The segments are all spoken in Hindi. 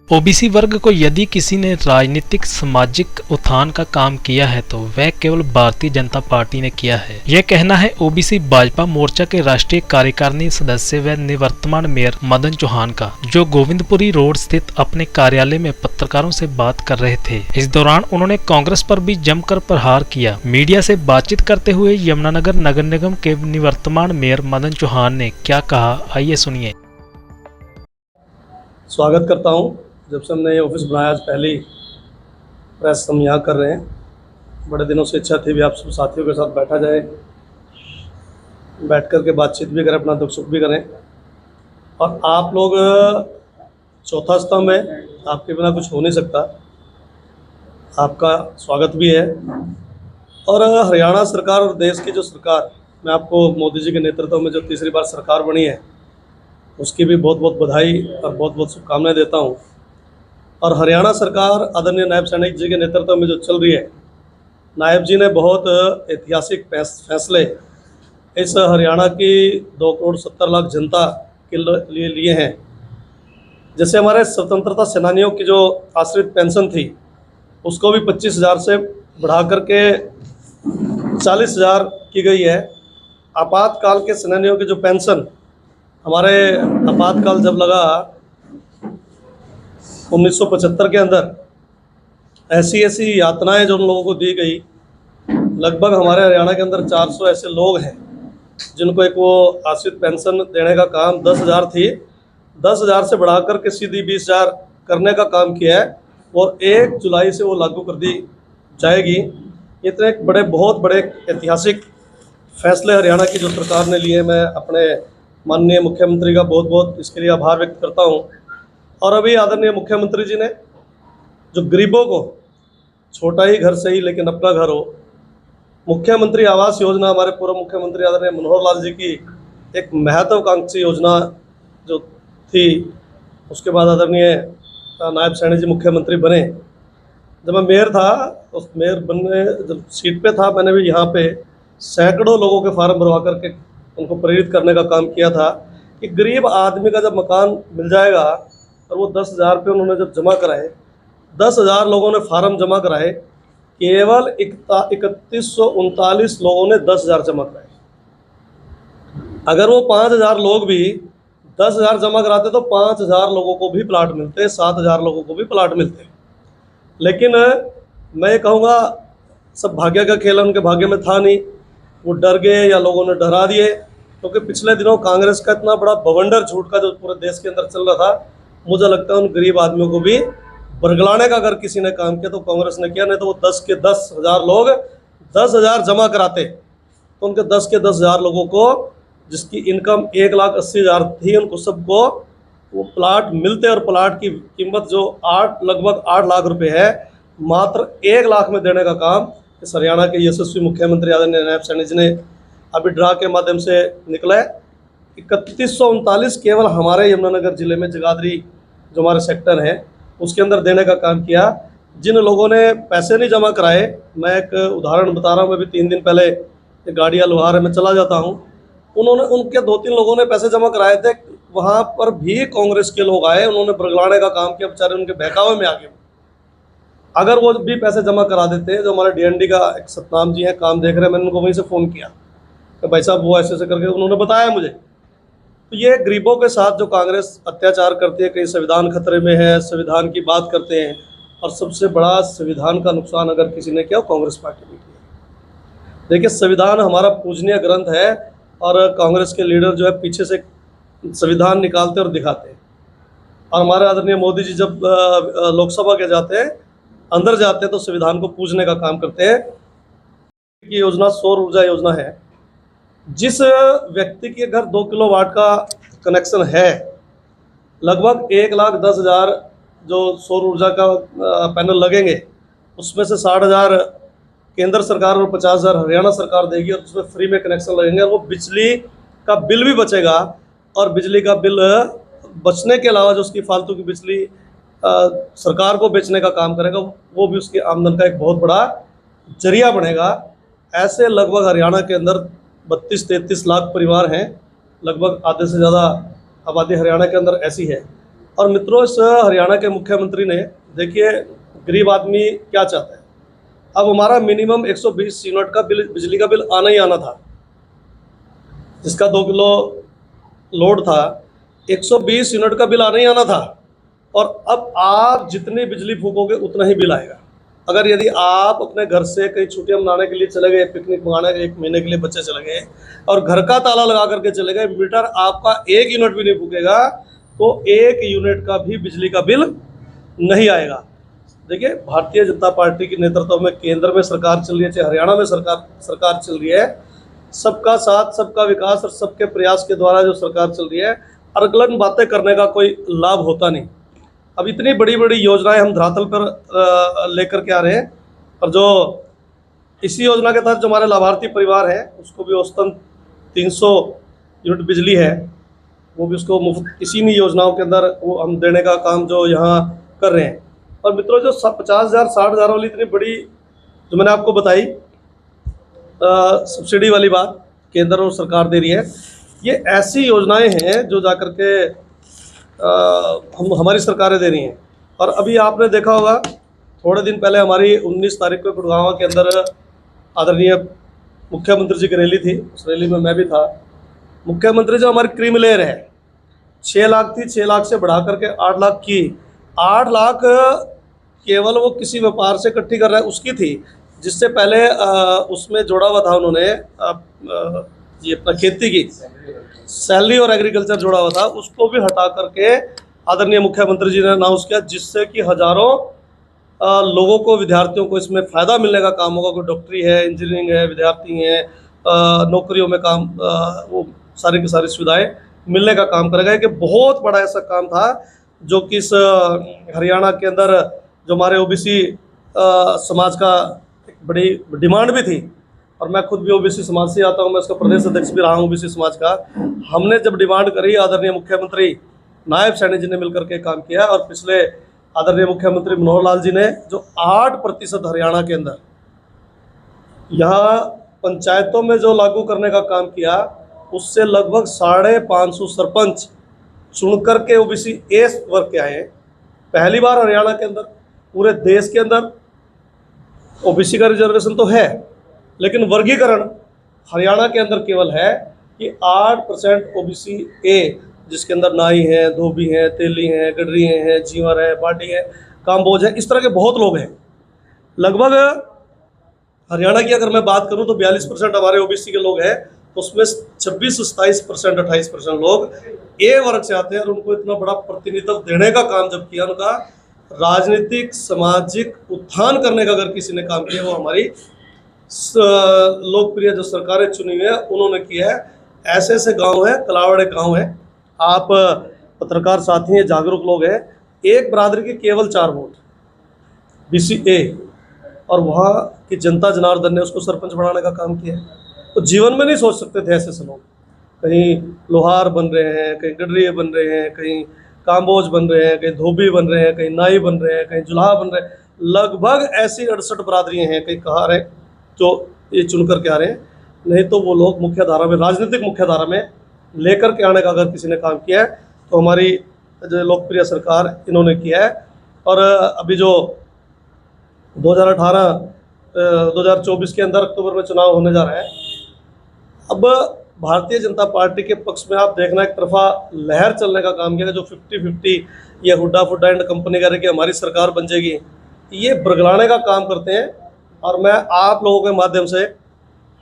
ओबीसी वर्ग को यदि किसी ने राजनीतिक सामाजिक उत्थान का काम किया है तो वह केवल भारतीय जनता पार्टी ने किया है। यह कहना है ओबीसी भाजपा मोर्चा के राष्ट्रीय कार्यकारिणी सदस्य व निवर्तमान मेयर मदन चौहान का, जो गोविंदपुरी रोड स्थित अपने कार्यालय में पत्रकारों से बात कर रहे थे। इस दौरान उन्होंने कांग्रेस पर भी जमकर प्रहार किया। मीडिया से बातचीत करते हुए यमुनानगर नगर निगम के निवर्तमान मेयर मदन चौहान ने क्या कहा, आइए सुनिए। स्वागत करता हूं। जब से हमने ये ऑफिस बनाया, आज पहली प्रेस हम यहाँ कर रहे हैं। बड़े दिनों से इच्छा थी भी आप सब साथियों के साथ बैठा जाए, बैठ कर के बातचीत भी करें, अपना दुख सुख भी करें। और आप लोग चौथा स्तंभ है, आपके बिना कुछ हो नहीं सकता। आपका स्वागत भी है। और हरियाणा सरकार और देश की जो सरकार, मैं आपको मोदी जी के नेतृत्व में जो तीसरी बार सरकार बनी है, उसकी भी बहुत बहुत बधाई और बहुत बहुत शुभकामनाएं देता हूं। और हरियाणा सरकार आदरणीय नायब सैनिक जी के नेतृत्व में जो चल रही है, नायब जी ने बहुत ऐतिहासिक फैसले इस हरियाणा की 2 करोड़ 70 लाख जनता के लिए लिए हैं। जैसे हमारे स्वतंत्रता सेनानियों की जो आश्रित पेंशन थी, उसको भी 25,000 से बढ़ा करके 40,000 की गई है। आपातकाल के सेनानियों की जो पेंशन, हमारे आपातकाल जब लगा 1975 के अंदर, ऐसी यातनाएं जो उन लोगों को दी गई, लगभग हमारे हरियाणा के अंदर 400 ऐसे लोग हैं जिनको एक वो आश्रित पेंशन देने का काम 10,000 थी, 10,000 से बढ़ाकर के सीधी 20,000 करने का काम किया है। और 1 जुलाई से वो लागू कर दी जाएगी। इतने बड़े, बहुत बड़े ऐतिहासिक फैसले हरियाणा की जो सरकार ने लिए, मैं अपने माननीय मुख्यमंत्री का बहुत बहुत इसके लिए आभार व्यक्त करता हूँ। और अभी आदरणीय मुख्यमंत्री जी ने जो गरीबों को, छोटा ही घर सही लेकिन अपना घर हो, मुख्यमंत्री आवास योजना, हमारे पूर्व मुख्यमंत्री आदरणीय मनोहर लाल जी की एक महत्वाकांक्षी योजना जो थी, उसके बाद आदरणीय नायब सैनी जी मुख्यमंत्री बने। जब मैं मेयर था, उस मेयर बनने जब सीट पे था, मैंने भी यहाँ पे सैकड़ों लोगों के फार्म भरवा करके उनको प्रेरित करने का काम किया था कि गरीब आदमी का जब मकान मिल जाएगा, और वो 10,000 रुपये उन्होंने जब जमा कराए, 10,000 लोगों ने फार्म जमा कराए, केवल 3139 लोगों ने 10,000 जमा कराए। अगर वो 5,000 लोग भी 10,000 जमा कराते तो 5,000 लोगों को भी प्लाट मिलते, 7,000 लोगों को भी प्लाट मिलते। लेकिन मैं ये कहूँगा, सब भाग्य का खेल, उनके भाग्य में था नहीं, वो डर गए या लोगों ने डरा दिए। क्योंकि पिछले दिनों कांग्रेस का इतना बड़ा बवंडर झूठ का जो पूरे देश के अंदर चल रहा था, मुझे लगता है उन गरीब आदमियों को भी बरगलाने का अगर किसी ने काम किया तो कांग्रेस ने किया। नहीं तो वो 10 के 10,000 लोग 10,000 जमा कराते तो उनके 10 के 10,000 लोगों को, जिसकी इनकम 1,80,000 थी, उनको सबको वो प्लाट मिलते। और प्लाट की कीमत जो लगभग 8 लाख रुपए है, मात्र 1 लाख में देने का काम इस हरियाणा के यशस्वी मुख्यमंत्री आदरणीय नायब सैनी जी ने अभी ड्रा के माध्यम से निकला है। 3139 केवल हमारे यमुनानगर जिले में जगाधरी जो हमारे सेक्टर है, उसके अंदर देने का काम किया। जिन लोगों ने पैसे नहीं जमा कराए, मैं एक उदाहरण बता रहा हूँ। मैं भी 3 दिन पहले गाड़िया लोहार में चला जाता हूँ, उनके 2-3 लोगों ने पैसे जमा कराए थे, वहाँ पर भी कांग्रेस के लोग आए, उन्होंने बरगलाने का काम किया। बेचारे उनके बहकावे में आ गए। अगर वो भी पैसे जमा करा देते, जो हमारे DND का एक सतनाम जी हैं, काम देख रहे हैं, मैंने उनको वहीं से फ़ोन किया कि भाई साहब वो ऐसे करके, उन्होंने बताया मुझे। तो ये गरीबों के साथ जो कांग्रेस अत्याचार करती है, कहीं संविधान खतरे में है, संविधान की बात करते हैं, और सबसे बड़ा संविधान का नुकसान अगर किसी ने किया, कांग्रेस पार्टी ने किया। देखिए, संविधान हमारा पूजनीय ग्रंथ है, और कांग्रेस के लीडर जो है पीछे से संविधान निकालते और दिखाते हैं। और हमारे आदरणीय मोदी जी जब लोकसभा के जाते हैं, अंदर जाते हैं, तो संविधान को पूजने का काम करते हैं। की योजना सौर ऊर्जा योजना है। जिस व्यक्ति के घर 2 किलोवाट का कनेक्शन है, लगभग 1,10,000 जो सौर ऊर्जा का पैनल लगेंगे, उसमें से 60,000 केंद्र सरकार और 50,000 हरियाणा सरकार देगी, और उसमें फ्री में कनेक्शन लगेंगे। और वो बिजली का बिल भी बचेगा, और बिजली का बिल बचने के अलावा जो उसकी फालतू की बिजली सरकार को बेचने का काम करेगा, वो भी उसकी आमदन का एक बहुत बड़ा जरिया बनेगा। ऐसे लगभग हरियाणा के अंदर 32-33 लाख परिवार हैं, लगभग आधे से ज़्यादा आबादी हरियाणा के अंदर ऐसी है। और मित्रों, इस हरियाणा के मुख्यमंत्री ने, देखिए गरीब आदमी क्या चाहता है। अब हमारा मिनिमम 120 यूनिट का बिजली का बिल आना ही आना था, जिसका 2 किलो लोड था, 120 यूनिट का बिल आना ही आना था। और अब आप जितनी बिजली फूकोगे उतना ही बिल आएगा। अगर यदि आप अपने घर से कहीं छुट्टियां मनाने के लिए चले गए, पिकनिक मनाने 1 महीने के लिए बच्चे चले गए और घर का ताला लगा करके चले गए, मीटर आपका 1 यूनिट भी नहीं फूकेगा तो 1 यूनिट का भी बिजली का बिल नहीं आएगा। देखिए, भारतीय जनता पार्टी के नेतृत्व में केंद्र में सरकार चल रही है, चाहे हरियाणा में सरकार चल रही है, सबका साथ सबका विकास और सबके प्रयास के द्वारा जो सरकार चल रही है, अरगलन बातें करने का कोई लाभ होता नहीं। अब इतनी बड़ी बड़ी योजनाएं हम धरातल पर लेकर के आ रहे हैं, और जो इसी योजना के तहत जो हमारे लाभार्थी परिवार है उसको भी औसतन 300 यूनिट बिजली है, वो भी उसको मुफ्त इसी योजनाओं के अंदर वो हम देने का काम जो यहाँ कर रहे हैं। और मित्रों, जो 50,000 60,000 वाली इतनी बड़ी जो मैंने आपको बताई सब्सिडी वाली बात केंद्र और सरकार दे रही है, ये ऐसी योजनाएं हैं जो जाकर के हमारी सरकारें दे रही हैं। और अभी आपने देखा होगा, थोड़े दिन पहले हमारी 19 तारीख को गुड़गांव के अंदर आदरणीय मुख्यमंत्री जी की रैली थी, उस रैली में मैं भी था। मुख्यमंत्री जो हमारी क्रीम लेयर है, 6 लाख थी, 6 लाख से बढ़ा करके 8 लाख की। 8 लाख केवल वो किसी व्यापार से इकट्ठी कर रहा है उसकी थी, जिससे पहले उसमें जोड़ा हुआ था उन्होंने ये अपना खेती की सैलरी और एग्रीकल्चर जोड़ा हुआ था, उसको भी हटा करके आदरणीय मुख्यमंत्री जी ने अनाउंस किया, जिससे कि हजारों लोगों को, विद्यार्थियों को इसमें फ़ायदा मिलने का काम होगा। कोई डॉक्टरी है, इंजीनियरिंग है, विद्यार्थी हैं, नौकरियों में काम, वो सारी की सारी सुविधाएं मिलने का काम करेगा। कि बहुत बड़ा ऐसा काम था जो कि इस हरियाणा के अंदर जो हमारे ओबीसी समाज का एक बड़ी डिमांड भी थी, और मैं खुद भी ओबीसी समाज से आता हूँ, मैं इसका प्रदेश अध्यक्ष भी रहा हूँ ओबीसी समाज का। हमने जब डिमांड करी, आदरणीय मुख्यमंत्री नायब सैनी जी ने मिलकर के काम किया, और पिछले आदरणीय मुख्यमंत्री मनोहर लाल जी ने जो 8% हरियाणा के अंदर यहाँ पंचायतों में जो लागू करने का काम किया, उससे लगभग 550 सरपंच चुन करके ओबीसी ए वर्ग के आए। पहली बार हरियाणा के अंदर, पूरे देश के अंदर ओबीसी का रिजर्वेशन तो है, लेकिन वर्गीकरण हरियाणा के अंदर केवल है कि 8% ओबीसी ए, जिसके अंदर नाई हैं, धोबी हैं, तेली हैं, गडरी हैं, जीवर हैं, पाटी हैं, काम्बोज हैं, इस तरह के बहुत लोग हैं। लगभग हरियाणा की अगर मैं बात करूं तो 42% हमारे ओबीसी के लोग हैं, तो उसमें 26, 27%, 28% लोग ए वर्ग से आते हैं। और उनको इतना बड़ा प्रतिनिधित्व देने का काम जब किया, उनका राजनीतिक सामाजिक उत्थान करने का अगर किसी ने काम किया, वो हमारी लोकप्रिय जो सरकारें चुनी हुई है उन्होंने किया है। ऐसे ऐसे गांव हैं, कलावड़े गांव हैं, आप पत्रकार साथी हैं, जागरूक लोग हैं, एक बरादरी के केवल 4 वोट BCA, और वहाँ की जनता जनार्दन ने उसको सरपंच बनाने का काम किया। तो जीवन में नहीं सोच सकते थे ऐसे से लोग, कहीं लोहार बन रहे हैं, कहीं गडरिये बन रहे हैं, कहीं काम्बोज बन रहे हैं, कहीं धोबी बन रहे हैं, कहीं नाई बन रहे हैं, कहीं जुलाहा बन रहे हैं। लगभग ऐसी 68 बरादरियाँ हैं, कहीं कहा रहे जो ये चुन करके आ रहे हैं। नहीं तो वो लोग मुख्य धारा में, राजनीतिक मुख्य धारा में लेकर के आने का अगर किसी ने काम किया है तो हमारी जो लोकप्रिय सरकार इन्होंने किया है। और अभी जो 2024 के अंदर अक्टूबर में चुनाव होने जा रहा है, अब भारतीय जनता पार्टी के पक्ष में आप देखना, एक तरफा लहर चलने का काम किया, जो 50-50 ये हुड्डा फुड्डा एंड कंपनी कह रहे कि हमारी सरकार बन जाएगी, ये बरगलाने का काम करते हैं। और मैं आप लोगों के माध्यम से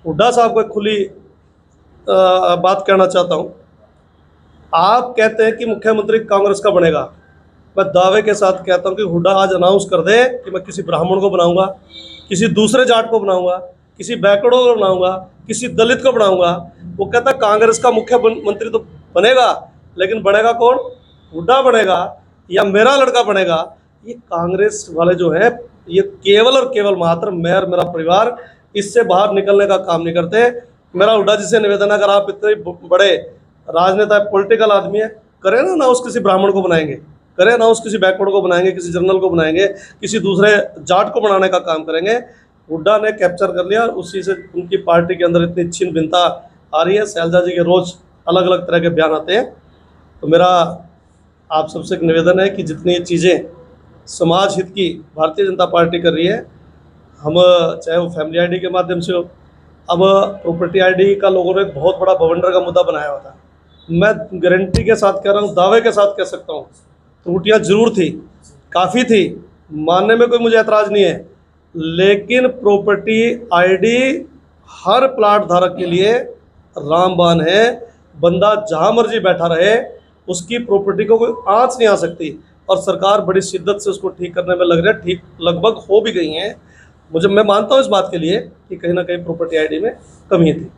हुड्डा साहब को एक खुली बात कहना चाहता हूँ। आप कहते हैं कि मुख्यमंत्री कांग्रेस का बनेगा, मैं दावे के साथ कहता हूँ कि हुड्डा आज अनाउंस कर दे कि मैं किसी ब्राह्मण को बनाऊंगा, किसी दूसरे जाट को बनाऊंगा, किसी बैकवर्ड को बनाऊंगा, किसी दलित को बनाऊंगा। वो कहता कांग्रेस का मुख्यमंत्री तो बनेगा, लेकिन बनेगा कौन? हुड्डा बनेगा या मेरा लड़का बनेगा। ये कांग्रेस वाले जो है, ये केवल और केवल मात्र मैं और मेरा परिवार, इससे बाहर निकलने का काम नहीं करते। मेरा हुड्डा जी से निवेदन है, अगर आप इतने बड़े राजनेता पॉलिटिकल आदमी है, करें ना उस किसी ब्राह्मण को बनाएंगे, करें ना उस किसी बैकवर्ड को बनाएंगे, किसी जनरल को बनाएंगे, किसी दूसरे जाट को बनाने का काम करेंगे। हुड्डा ने कैप्चर कर लिया, उसी से उनकी पार्टी के अंदर इतनी छिन्न भिन्नता आ रही है। शैलजा जी के रोज़ अलग अलग तरह के बयान आते हैं। तो मेरा आप सबसे एक निवेदन है कि जितनी चीज़ें समाज हित की भारतीय जनता पार्टी कर रही है, हम चाहे वो फैमिली आईडी के माध्यम से हो, अब प्रॉपर्टी आईडी का लोगों ने एक बहुत बड़ा बवंडर का मुद्दा बनाया हुआ था। मैं गारंटी के साथ कह रहा हूँ, दावे के साथ कह सकता हूँ, त्रुटियाँ जरूर थी, काफ़ी थी, मानने में कोई मुझे ऐतराज़ नहीं है, लेकिन प्रॉपर्टी आईडी हर प्लाट धारक के लिए रामबाण है। बंदा जहाँ मर्जी बैठा रहे, उसकी प्रॉपर्टी को कोई आंच नहीं आ सकती, और सरकार बड़ी शिद्दत से उसको ठीक करने में लग रही है। ठीक लगभग हो भी गई हैं। मैं मानता हूँ इस बात के लिए कि कहीं ना कहीं प्रॉपर्टी आईडी में कमी थी।